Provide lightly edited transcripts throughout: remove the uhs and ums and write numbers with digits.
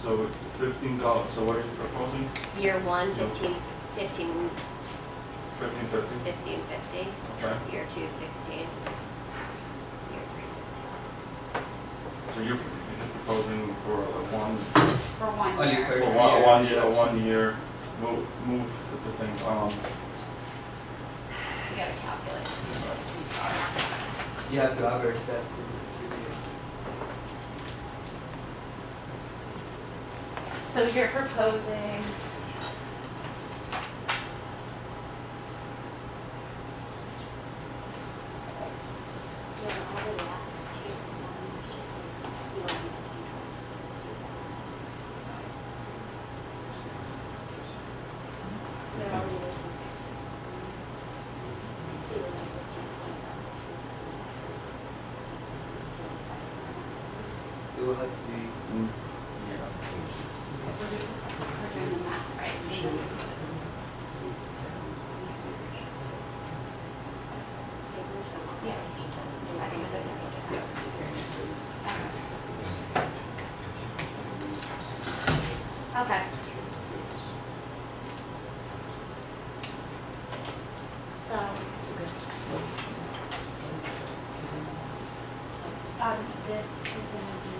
So it's $15, so what are you proposing? Year one, Yeah. 15, $15.50? 15.50. Okay. Year two, 16. Year three, 16. So you're just proposing for a one, For 1 On your year. first for a 1 year, move the thing, You gotta calculate. I'm sorry. You have to average that to 3 years. So you're proposing. It will have to be, We're doing the math, right? This is what it is. Yeah. I think this is what you have. Okay. So, this is gonna be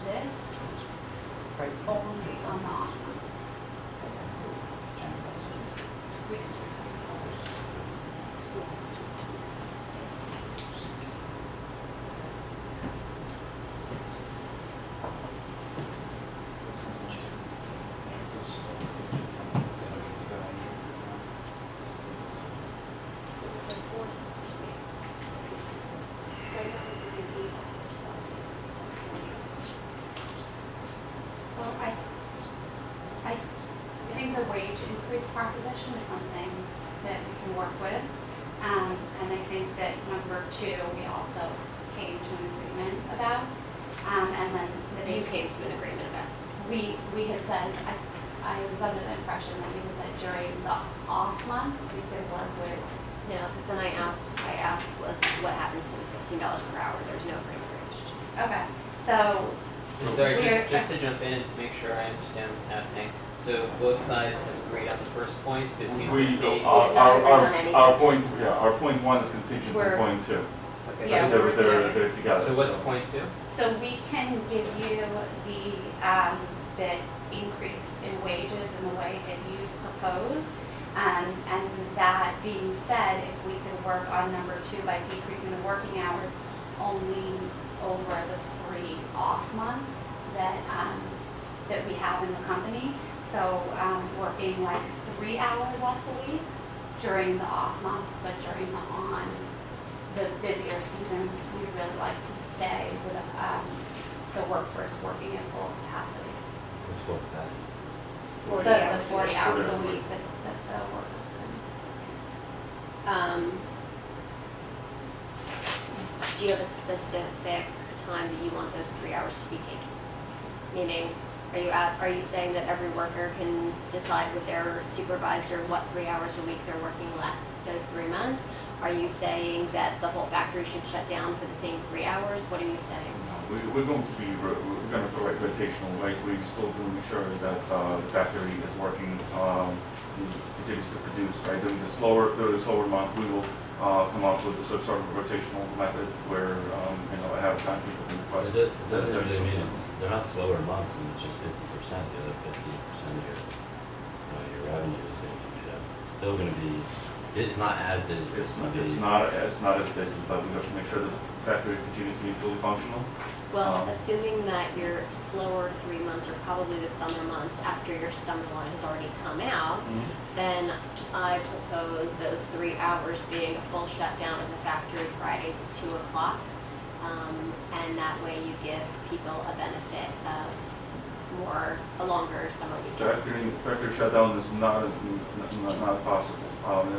this only on the off months. So I think the wage increase proposition is something that we can work with. And I think that number two, we also came to an agreement about. And then the You big, came to an agreement about. we had said, I was under the impression that we had said during the off months, we could work with. No, because then I asked what happens to the $16 per hour. There's no agreement reached. Okay, so Sorry, we're- just to jump in and to make sure I understand what's happening. So both sides have agreed on the first point, 15, we, 15. our point, our point one is contingent We're- on point two. Okay, Yeah, so, we're doing They're together. so what's point two? So we can give you the increase in wages in the way that you propose. And that being said, if we could work on number two by decreasing the working hours only over the 3 off months that we have in the company. So working like 3 hours less a week during the off months, but during the busier season, we'd really like to stay with the workforce working at full capacity. It's full capacity. 40 The hours. 40 hours a 40 week that the workers Do you have a specific time that you want those 3 hours to be taken? Meaning, are you saying that every worker can decide with their supervisor what 3 hours a week they're working less those 3 months? Are you saying that the whole factory should shut down for the same 3 hours? What are you saying? We're going to be, we're going to provide rotational, right? We still do make sure that the factory is working, continues to produce, right? During the slower month, we will come up with a sort of rotational method where, ahead of time people can request. It doesn't really mean they're not slower months, and it's just 50%. The other 50% of your revenue is going to be made up. It's still going to be. It's not as busy. It's not as busy, but we have to make sure that the factory continues to be fully functional. Well, assuming that your slower 3 months are probably the summer months after your summer line has already come out, then I propose those 3 hours being a full shutdown of the factory Fridays at 2 o'clock. And that way you give people a benefit of a longer summer weekends. Factory shutdown is not possible.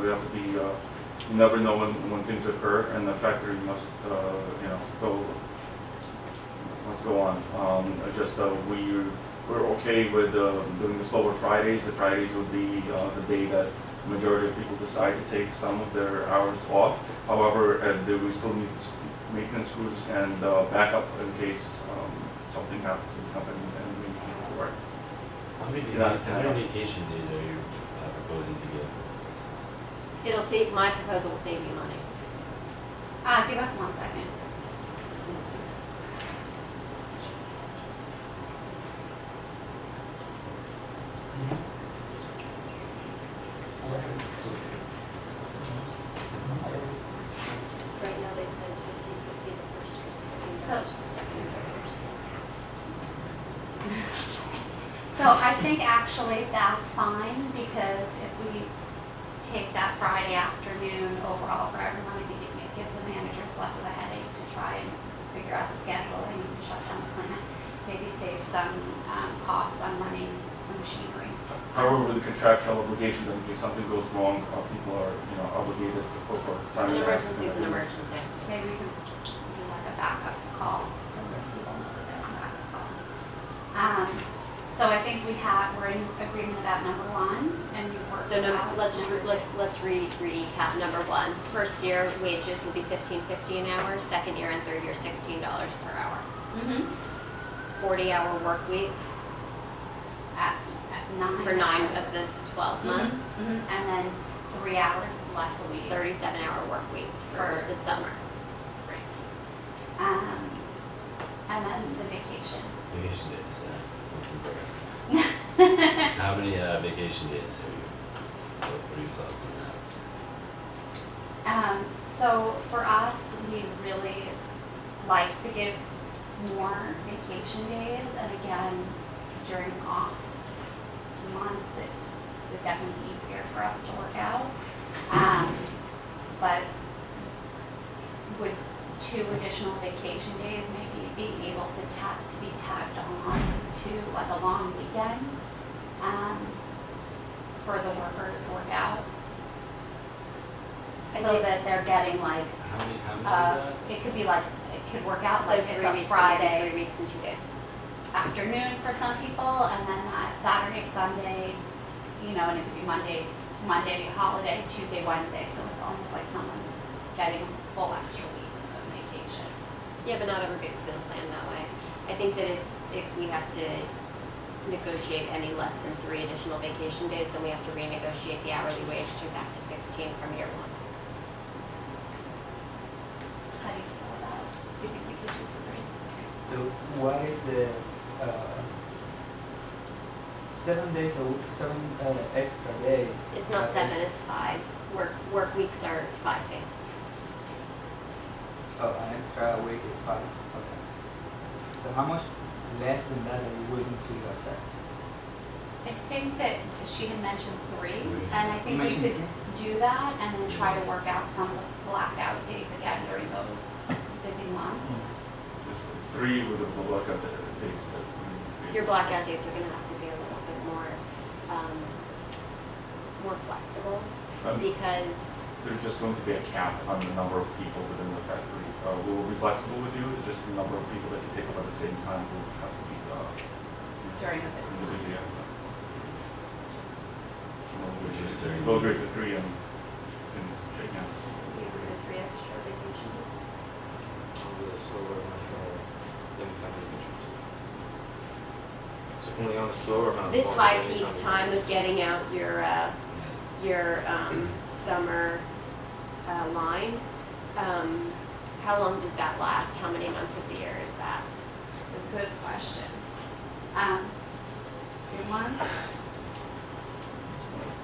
We have to be, you never know when things occur, and the factory must go on. We're okay with doing the slower Fridays. The Fridays would be the day that the majority of people decide to take some of their hours off. However, we still need maintenance crews and backup in case something happens to the company and we need people to work. How many, Yeah, how yeah. many vacation days are you proposing to give? It'll save, my proposal will save you money. Give us 1 second. Right now they said 50/50 the first year, 16 So- the second and third years. So I think actually that's fine, because if we take that Friday afternoon overall for everyone, I think it gives the managers less of a headache to try and figure out the scheduling and shut down the plant. Maybe save some costs on running the machinery. However, the contractual obligations, in case something goes wrong, people are, obligated for time An and a half. emergency is an emergency. Maybe we can do like a backup call, so that people know that they're on backup call. So I think we're in agreement about number one, and we've worked So out let's just, number let's recap. Number one, first year wages will be $15.50 an hour, second year and third year $16 per hour. Mm-hmm. 40-hour work weeks At 9. for 9 of the 12 months, And then 3 hours less a week. 37-hour work weeks for the summer. Great. And then the vacation. Vacation days, that's important. How many vacation days have you, what are your thoughts on that? So for us, we really like to give more vacation days, and again, during off months, it is definitely easier for us to work out. But would 2 additional vacation days maybe being able to be tacked on to like a long weekend for the workers work out? I So think- that they're getting like, How many is that? it could be like, it could work out It's like like it's 3 a weeks, Friday 3 weeks and 2 days. afternoon for some people, and then Saturday, Sunday, and it could be Monday, holiday, Tuesday, Wednesday, so it's almost like someone's getting a full extra week of vacation. Yeah, but not everybody's gonna plan that way. I think that if we have to negotiate any less than 3 additional vacation days, then we have to renegotiate the hourly wage to back to 16 from year 1. How do you feel about, do you think we could do 3? So what is the 7 days a week, 7 extra days? It's not 7, it's 5. Work weeks are 5 days. Oh, an extra week is 5. Okay. So how much less than that are you willing to accept? I think that she had mentioned 3, and I think You we mentioned could do that and then try to work out some of the blackout dates again during those busy months. It's 3 with the blackout dates that we need to be. Your blackout dates are gonna have to be a little bit more flexible, because There's just going to be a cap on the number of people within the factory. We will be flexible with you, it's just the number of people that can take up at the same time will have to be, During the busy in the busy months. end. Just during- We'll agree to 3 and shake hands. we agree to 3 extra vacation days. The slower amount of anytime vacation. So only on the slower amount. This of high anytime peak time of vacation. getting out your summer line, how long does that last? How many months of the year is that? It's a good question. 2 months?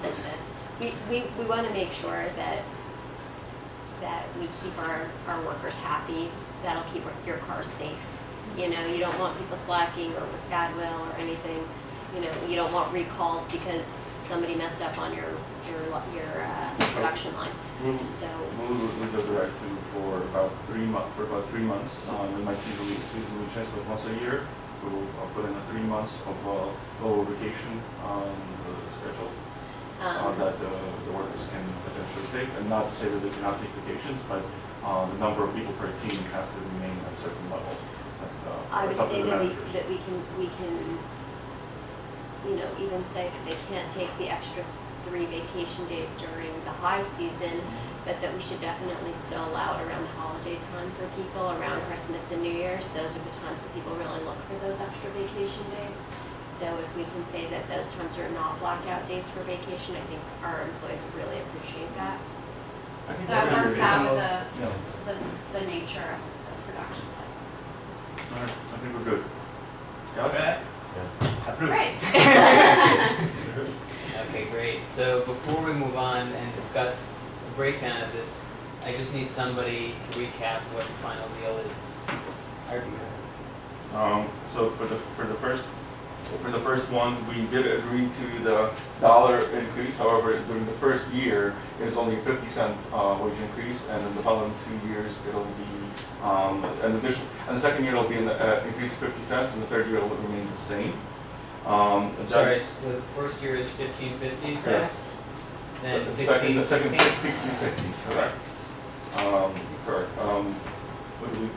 Listen, we want to make sure that we keep our workers happy. That'll keep your cars safe. You don't want people slacking or with bad will or anything. You don't want recalls because somebody messed up on your production line. So We'll go direct to for about 3 months. We might seasonally change, but once a year, we will put in 3 months of lower vacation on the schedule that the workers can potentially take. And not to say that they cannot take vacations, but the number of people per team has to remain at a certain level. I would It's up to say the that managers. we can even say that they can't take the extra 3 vacation days during the high season, but that we should definitely still allow it around holiday time for people, around Christmas and New Year's. Those are the times that people really look for those extra vacation days. So if we can say that those times are not blackout days for vacation, I think our employees would really appreciate that. I think That that's works out with reasonable. the nature of the production cycle. All right, I think we're good. Yes? Okay. Approved. Great. Okay, great. So before we move on and discuss the breakdown of this, I just need somebody to recap what the final deal is. Art, you have it? So for the first one, we did agree to the dollar increase. However, during the first year, it's only a 50-cent wage increase, and in the following 2 years, it'll be an additional. And the second year, it'll be an increase of 50 cents, and the third year, it'll remain the same. Sorry, so the first year is 1550, so Correct. then the 16, second 16. 1660, correct. Correct. What do we?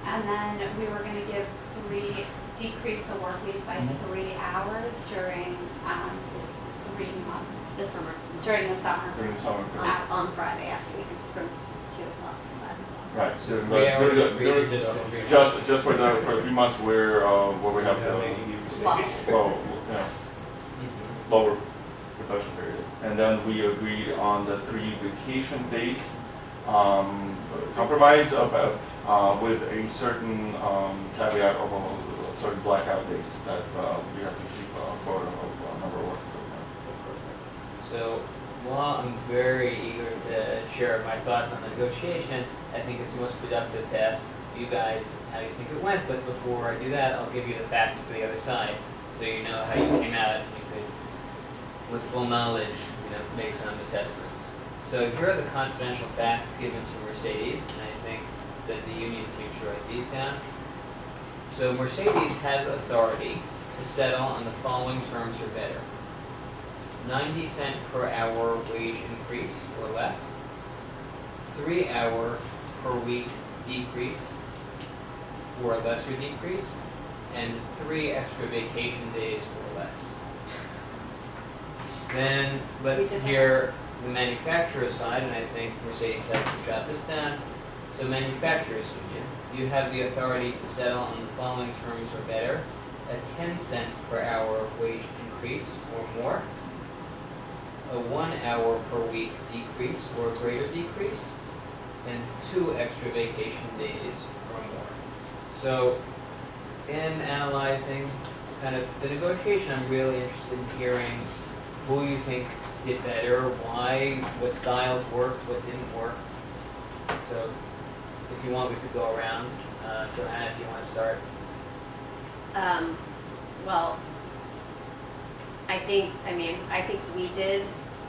And then we were gonna decrease the work week by Mhm. 3 hours during 3 months, This summer, during the summer. During the summer. on Friday afternoons from 2 o'clock to 5 o'clock. Right. So during 3 hours during increase during- just for 3 months. just for the 3 months where we have Without the making you Lots. low, yeah, Mhm. lower production period. And then we agreed on the 3 vacation days, compromise about, with a certain caveat of certain blackout days that we have to keep a quota of number of work. So while I'm very eager to share my thoughts on the negotiation, I think it's most productive to ask you guys how you think it went. But before I do that, I'll give you the facts for the other side, so you know how you came out and you could, with full knowledge, make some assessments. So here are the confidential facts given to Mercedes, and I think that the union team should write these down. So Mercedes has authority to settle on the following terms or better: 90-cent per hour wage increase or less, 3-hour per week decrease or lesser decrease, and 3 extra vacation days or less. Then let's hear the manufacturer's side, and I think Mercedes had to jot this down. So manufacturers union, you have the authority to settle on the following terms or better: a 10-cent per hour wage increase or more, a 1-hour per week decrease or greater decrease, and 2 extra vacation days or more. So in analyzing kind of the negotiation, I'm really interested in hearing who you think did better, why, what styles worked, what didn't work. So if you want, we could go around. Joanna, if you want to start. Well, I think we did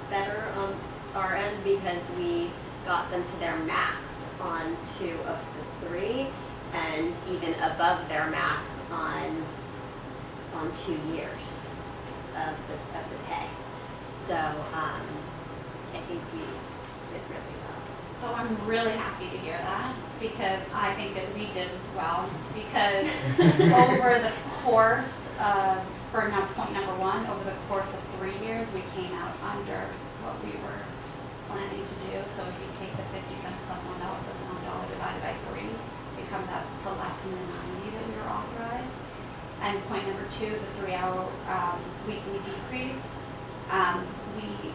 better on our end because we got them to their max on 2 of the 3, and even above their max on 2 years of the pay. So I think we did really well. So I'm really happy to hear that, because I think that we did well, because over the course of, point number 1, over the course of 3 years, we came out under what we were planning to do. So if you take the 50 cents plus $1 plus $1 divided by 3, it comes out to less than the 90 that we were authorized. And point number 2, the 3-hour weekly decrease, we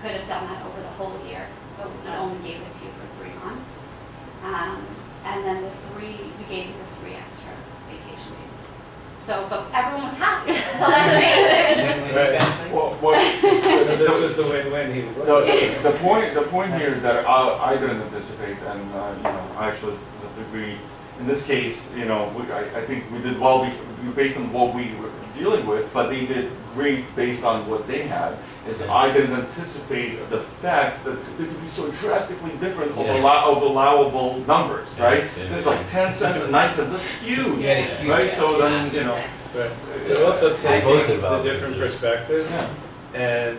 could have done that over the whole year, but we only gave it to you for 3 months. And then we gave you the 3 extra vacation days. So, but everyone was happy, so that's amazing. Right. Well, So this was the win-win he was looking for. the point here that I didn't anticipate, and I actually agree. In this case, I think we did well based on what we were dealing with, but they did great based on what they had. I didn't anticipate the facts that they could be so drastically different of allowable numbers, right? It's like 10 cents and 9 cents. That's huge, Yeah. right? So then Right. But also taking both the involved different is- perspectives, and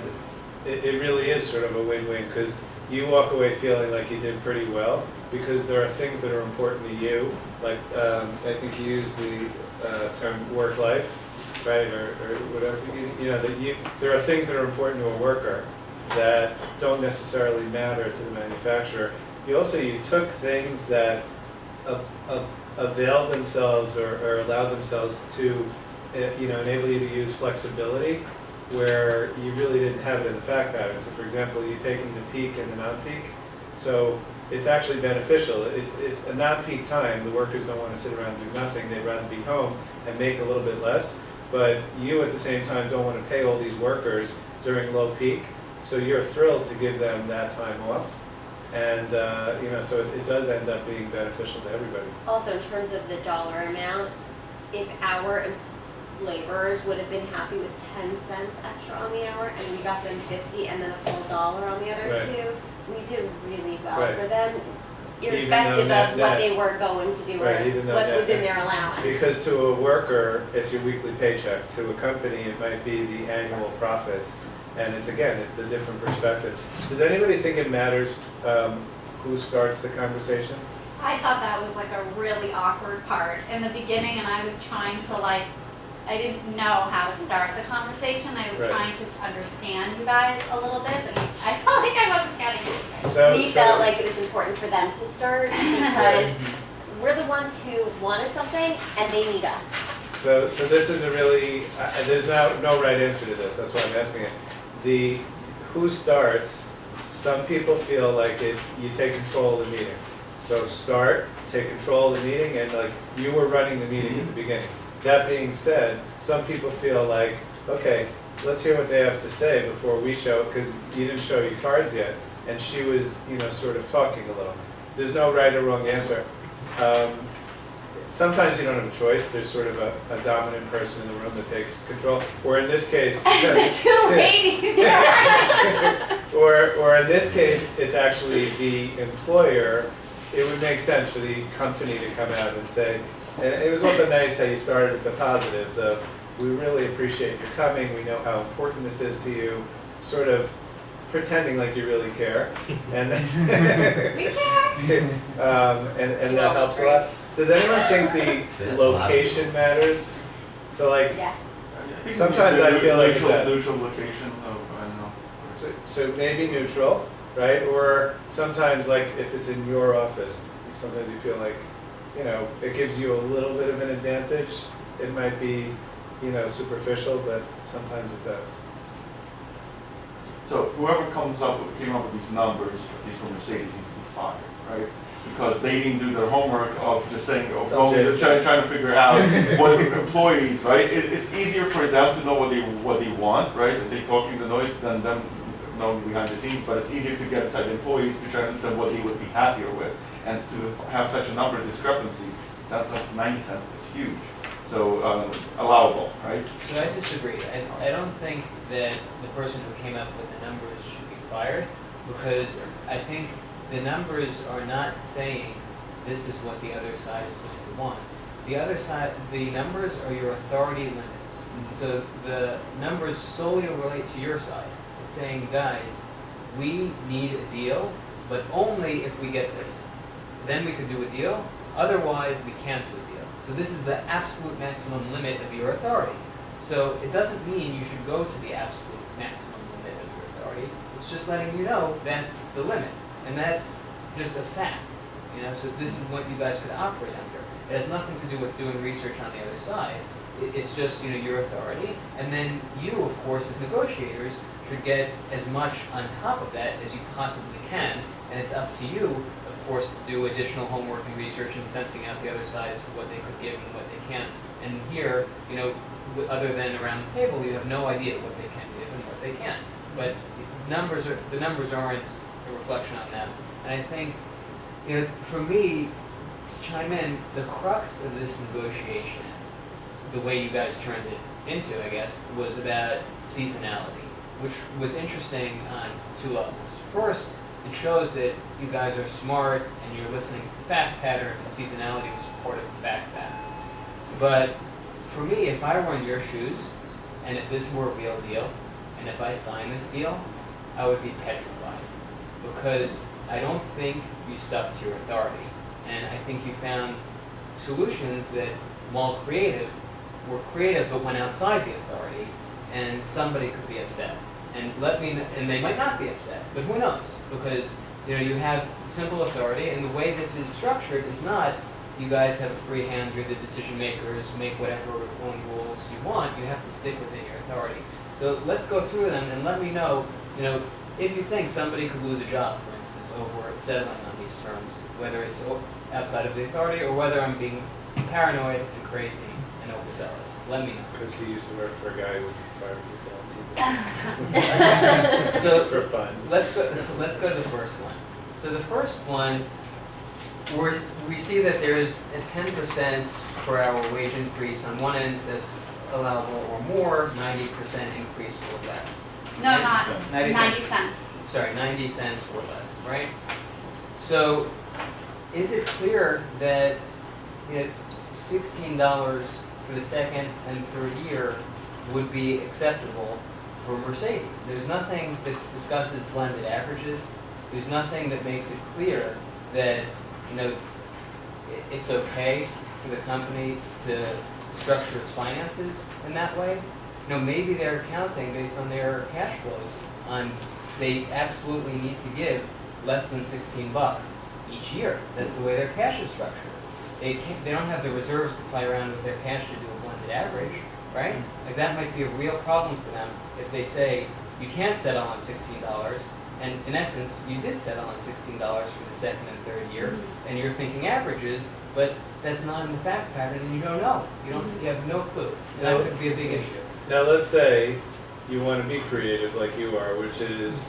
it really is sort of a win-win, because you walk away feeling like you did pretty well, because there are things that are important to you, like I think you used the term work-life, right, or whatever, there are things that are important to a worker that don't necessarily matter to the manufacturer. You took things that availed themselves or allowed themselves to enable you to use flexibility where you really didn't have it in the fact pattern. So for example, you're taking the peak and the non-peak, so it's actually beneficial. It's a non-peak time, the workers don't want to sit around and do nothing, they'd rather be home and make a little bit less, but you at the same time don't want to pay all these workers during low peak, so you're thrilled to give them that time off. And, so it does end up being beneficial to everybody. Also, in terms of the dollar amount, if our laborers would have been happy with 10 cents extra on the hour, and we got them 50 and then a full dollar on the other Right. two, we did really well Right. for them, Even irrespective though of what they were going to do or Right, even though what net- was in their allowance. Because to a worker, it's your weekly paycheck. To a company, it might be the annual profits. And it's the different perspective. Does anybody think it matters who starts the conversation? I thought that was like a really awkward part in the beginning, and I was trying to I didn't know how to start the conversation. I was Right. trying to understand you guys a little bit, but I felt like I wasn't getting it. We felt like it was important for them to start because we're the ones who wanted something and they need us. So this is a really, there's no right answer to this, that's why I'm asking it. Who starts, some people feel like you take control of the meeting. So start, take control of the meeting, and like you were running the meeting at the beginning. That being said, some people feel like, okay, let's hear what they have to say before we show, because you didn't show your cards yet, and she was, sort of talking a little. There's no right or wrong answer. Sometimes you don't have a choice. There's sort of a dominant person in the room that takes control. Or in this case, The two ladies. or in this case, it's actually the employer. It would make sense for the company to come out and say, and it was also nice how you started with the positives of, we really appreciate your coming, we know how important this is to you, sort of pretending like you really care. And then We care. and that helps a lot. Does anyone think See, the that's a lot. location matters? So like, Yeah. I think Sometimes it's I feel like it neutral, does. neutral location of, I don't know. so maybe neutral, right? Or sometimes like if it's in your office, sometimes you feel like, it gives you a little bit of an advantage. It might be, superficial, but sometimes it does. So whoever came up with these numbers, at least from Mercedes, needs to be fired, right? Because they didn't do their homework of just saying, just trying to figure out what employees, right? It's easier for them to know what they want, right? If they talking the noise than them knowing behind the scenes, but it's easier to get inside the employees to try to understand what they would be happier with. And to have such a number discrepancy, 10 cents to 90 cents is huge. So allowable, right? So I disagree. I don't think that the person who came up with the numbers should be fired, because I think the numbers are not saying this is what the other side is going to want. The numbers are your authority limits. So the numbers solely relate to your side. It's saying, guys, we need a deal, but only if we get this. Then we could do a deal, otherwise we can't do a deal. So this is the absolute maximum limit of your authority. So it doesn't mean you should go to the absolute maximum limit of your authority. It's just letting you know that's the limit. And that's just a fact. So this is what you guys could operate under. It has nothing to do with doing research on the other side. It's just, your authority. And then you, of course, as negotiators, should get as much on top of that as you possibly can. And it's up to you, of course, to do additional homework and research and sensing out the other side as to what they could give and what they can't. And here, other than around the table, you have no idea what they can give and what they can't. But the numbers aren't a reflection on them. And I think, for me, to chime in, the crux of this negotiation, the way you guys turned it into, I guess, was about seasonality, which was interesting on two levels. First, it shows that you guys are smart and you're listening to the fact pattern, and seasonality was part of the fact pattern. But for me, if I were in your shoes, and if this were a real deal, and if I signed this deal, I would be petrified. Because I don't think you stuck to your authority. And I think you found solutions that, while creative, were creative but went outside the authority, and somebody could be upset. And they might not be upset, but who knows? Because you have simple authority, and the way this is structured is not you guys have a free hand, you're the decision makers, make whatever own rules you want, you have to stick within your authority. So let's go through them and let me know, if you think somebody could lose a job, for instance, over settling on these terms, whether it's outside of the authority or whether I'm being paranoid and crazy and overzealous. Let me know. Because he used to work for a guy who fired people on TV. So For fun. let's go to the first one. So the first one, we see that there's a 10% per hour wage increase on one end that's allowable or more, 90% increase or less. No, not 90 90 cents. Sorry, 90 cents or less, right? So is it clear that $16 for the second and third year would be acceptable for Mercedes? There's nothing that discusses blended averages. There's nothing that makes it clear that it's okay for the company to structure its finances in that way. Maybe they're accounting based on their cash flows they absolutely need to give less than $16 each year. That's the way their cash is structured. They don't have the reserves to play around with their cash to do a blended average, right? Like that might be a real problem for them if they say you can't settle on $16, and in essence you did settle on $16 for the second and third year, and you're thinking averages, but that's not in the fact pattern, and you don't know. You have no clue. And that could be a big issue. Now let's say you want to be creative like you are, which is,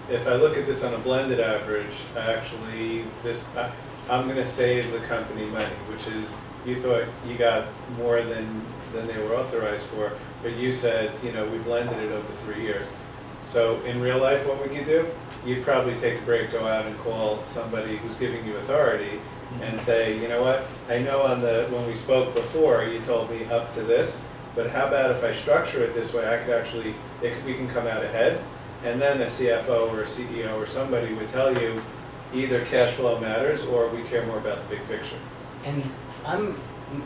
if I look at this on a blended average, I'm going to save the company money, which is, you thought you got more than they were authorized for, but you said, we blended it over 3 years. So in real life, what would you do? You'd probably take a break, go out and call somebody who's giving you authority and say, you know what, I know when we spoke before, you told me up to this, but how about if I structure it this way, we can come out ahead, and then a CFO or a CEO or somebody would tell you either cash flow matters or we care more about the big picture. And I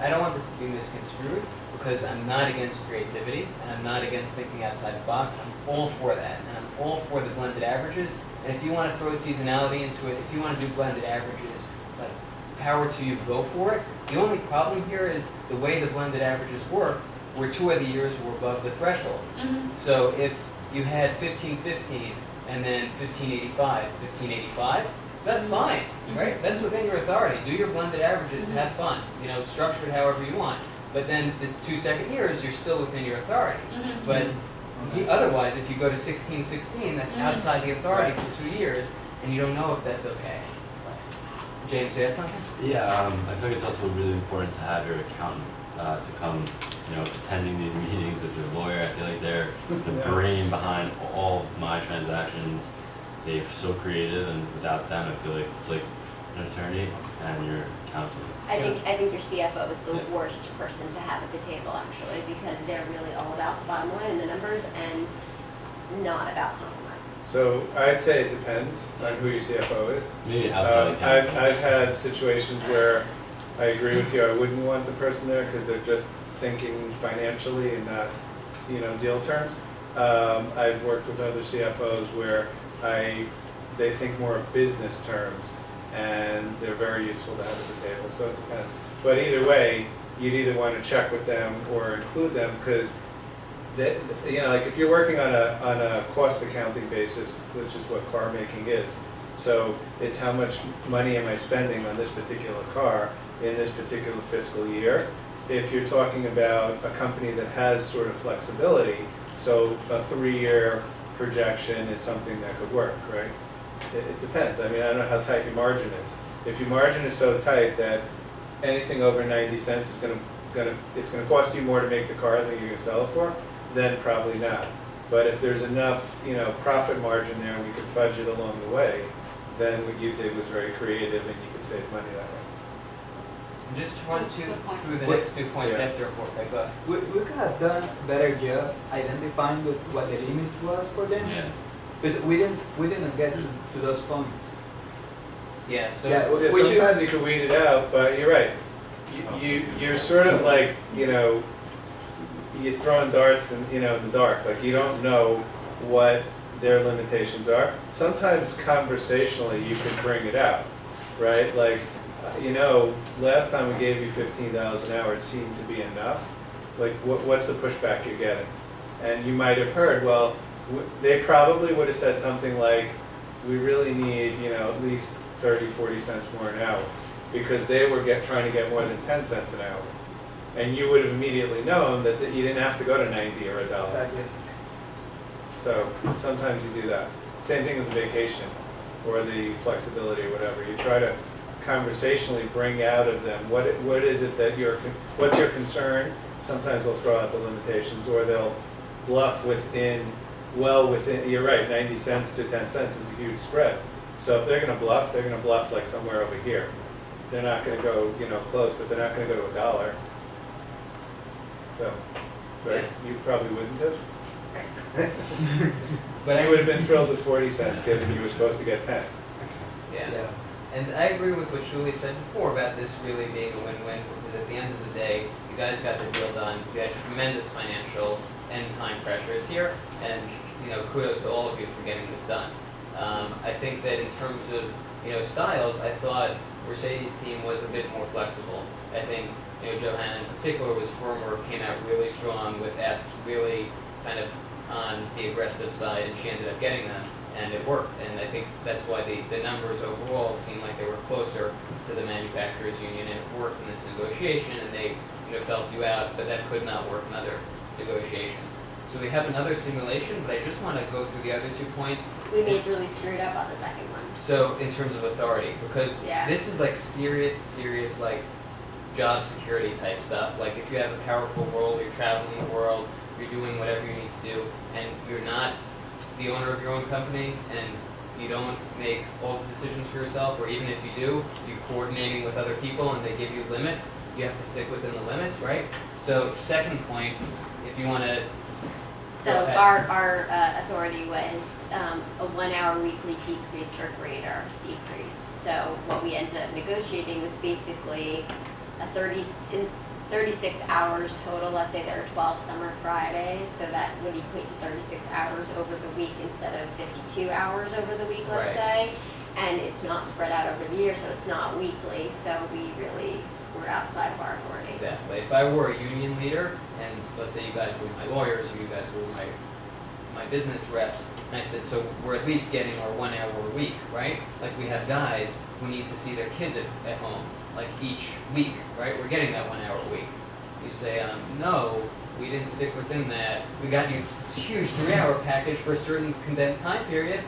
don't want this to be misconstrued, because I'm not against creativity and I'm not against thinking outside the box. I'm all for that, and I'm all for the blended averages. And if you want to throw seasonality into it, if you want to do blended averages, like power to you, go for it. The only problem here is the way the blended averages work, where 2 of the years were above the thresholds. So if you had 15-15 and then 15-85, that's fine, right? That's within your authority. Do your blended averages, have fun, structure it however you want. But then this 2 second years, you're still within your authority. But otherwise, if you go to 16-16, that's outside the authority for 2 years, and you don't know if that's okay. James, you had something? Yeah, I feel like it's also really important to have your accountant to come, attending these meetings with your lawyer. I feel like they're the brain behind all of my transactions. They're so creative, and without them, I feel like it's like an attorney and your accountant. I think your CFO is the worst person to have at the table, actually, because they're really all about the bottom line and the numbers and not about compromise. So I'd say it depends on who your CFO is. Maybe outside accountants. I've had situations where I agree with you. I wouldn't want the person there because they're just thinking financially and not, deal terms. I've worked with other CFOs where they think more of business terms, and they're very useful to have at the table. So it depends. But either way, you'd either want to check with them or include them, because like if you're working on a cost accounting basis, which is what car making is. So it's how much money am I spending on this particular car in this particular fiscal year. If you're talking about a company that has sort of flexibility, so a 3-year projection is something that could work, right? It depends. I mean, I don't know how tight your margin is. If your margin is so tight that anything over 90 cents is it's gonna cost you more to make the car than you're gonna sell it for, then probably not. But if there's enough, profit margin there and we could fudge it along the way, then what you did was very creative and you could save money that way. Just run That's the point. through the next 2 points Yeah. after report. Go ahead. We could have done a better job identifying what the limit was for them. Yeah. Because we didn't get to those points. Yeah. So Yeah. Yeah, Which you- sometimes you can weed it out, but you're right. You're sort of like, you're throwing darts in the dark. Like you don't know what their limitations are. Sometimes conversationally you can bring it out, right? Like last time we gave you $15 an hour, it seemed to be enough. Like, what's the pushback you're getting? And you might have heard, well, they probably would have said something like, we really need, at least 30, 40 cents more an hour, because they were trying to get more than 10 cents an hour. And you would have immediately known that you didn't have to go to 90 or $1. Exactly. So sometimes you do that. Same thing with the vacation or the flexibility or whatever. You try to conversationally bring out of them what is it that what's your concern. Sometimes they'll throw out the limitations, or they'll bluff within, you're right, 90 cents to 10 cents is a huge spread. So if they're gonna bluff like somewhere over here. They're not gonna go, close, but they're not gonna go to $1. So, right, you probably wouldn't have. But You would have been thrilled with 40 cents, given you were supposed to get 10. Yeah. And I agree with what Julie said before about this really being a win-win, because at the end of the day, you guys got the deal done. You had tremendous financial and time pressures here, and kudos to all of you for getting this done. I think that in terms of styles, I thought Mercedes' team was a bit more flexible. I think Johanna in particular was firmer, came out really strong with asks really kind of on the aggressive side, and she ended up getting them. And it worked, and I think that's why the numbers overall seemed like they were closer to the manufacturers union, and it worked in this negotiation, and they felt you out, but that could not work in other negotiations. So we have another simulation, but I just want to go through the other 2 points. We majorly screwed up on the second one. So in terms of authority, because Yeah. this is like serious like job security type stuff. Like if you have a powerful role, you're traveling the world, you're doing whatever you need to do, and you're not the owner of your own company, and you don't make all the decisions for yourself, or even if you do, you're coordinating with other people and they give you limits, you have to stick within the limits, right? So second point, if you want to... So our authority was a 1 hour weekly decrease or greater decrease. So what we ended up negotiating was basically a 36 hours total. Let's say there are 12 summer Fridays, so that would equate to 36 hours over the week instead of 52 hours over the week, let's say. And it's not spread out over the year, so it's not weekly, so we really were outside of our authority. Exactly. If I were a union leader, and let's say you guys were my lawyers, or you guys were my business reps, and I said, so we're at least getting our 1 hour a week, right? Like we have guys who need to see their kids at home, like each week, right? We're getting that 1 hour a week. You say, no, we didn't stick within that. We got you this huge 3 hour package for a certain condensed time period.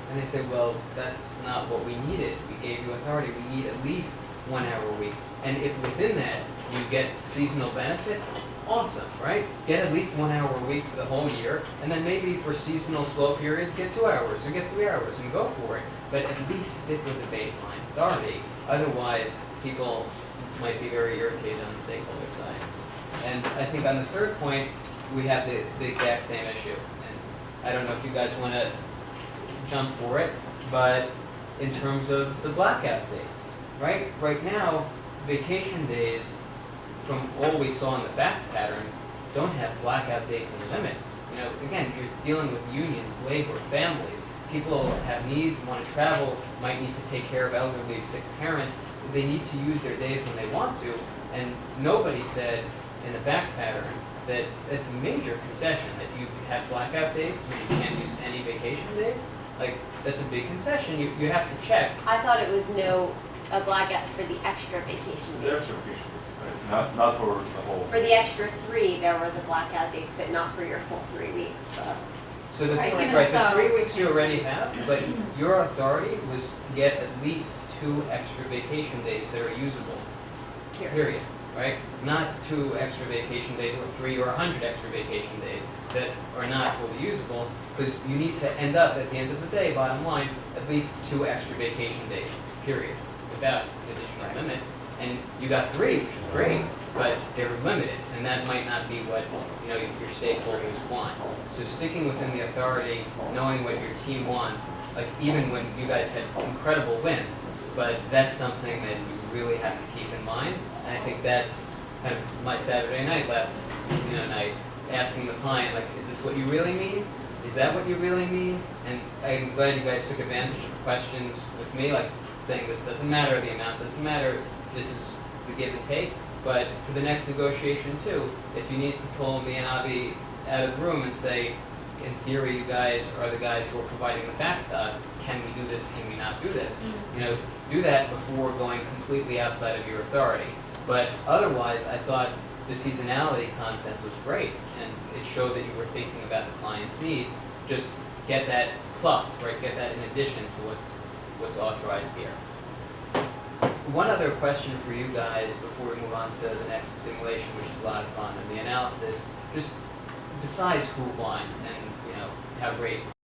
And they say, well, that's not what we needed. We gave you authority. We need at least 1 hour a week. And if within that you get seasonal benefits, awesome, right? Get at least 1 hour a week for the whole year, and then maybe for seasonal slow periods, get 2 hours or get 3 hours and go for it. But at least stick with the baseline authority. Otherwise, people might be very irritated on the stakeholder side. And I think on the third point, we have the exact same issue. And I don't know if you guys want to jump for it, but in terms of the blackout dates, right? Right now, vacation days, from all we saw in the fact pattern, don't have blackout dates and limits. Again, you're dealing with unions, labor, families. People have needs, want to travel, might need to take care of elderly, sick parents. They need to use their days when they want to, and nobody said in the fact pattern that it's a major concession that you have blackout dates when you can't use any vacation days. Like, that's a big concession. You have to check. I thought it was a blackout for the extra vacation The days. extra vacation days, right? Not for the whole. For the extra 3, there were the blackout dates, but not for your full 3 weeks. So the Right, three, even right, so, the 3 it's weeks the you same. already have, but your authority was to get at least 2 extra vacation days that are usable. Period. Right? Not 2 extra vacation days or 3 or 100 extra vacation days that are not fully usable, because you need to end up at the end of the day, bottom line, at least 2 extra vacation days, period, without additional limits. And you got 3, which is great, but they were limited, and that might not be what your stakeholders want. So sticking within the authority, knowing what your team wants, like even when you guys had incredible wins, but that's something that you really have to keep in mind. And I think that's kind of my Saturday night last night, asking the client, like, is this what you really mean? Is that what you really mean? And I'm glad you guys took advantage of the questions with me. Like, saying this doesn't matter, the amount doesn't matter, this is the give and take. But for the next negotiation too, if you need to pull me and Avi out of the room and say, in theory, you guys are the guys who are providing the facts to us, can we do this, can we not do this? You know, do that before going completely outside of your authority. But otherwise, I thought the seasonality concept was great, and it showed that you were thinking about the client's needs. Just get that plus, right? Get that in addition to what's authorized here. One other question for you guys before we move on to the next simulation, which is a lot of fun, and the analysis. Just besides who won and how great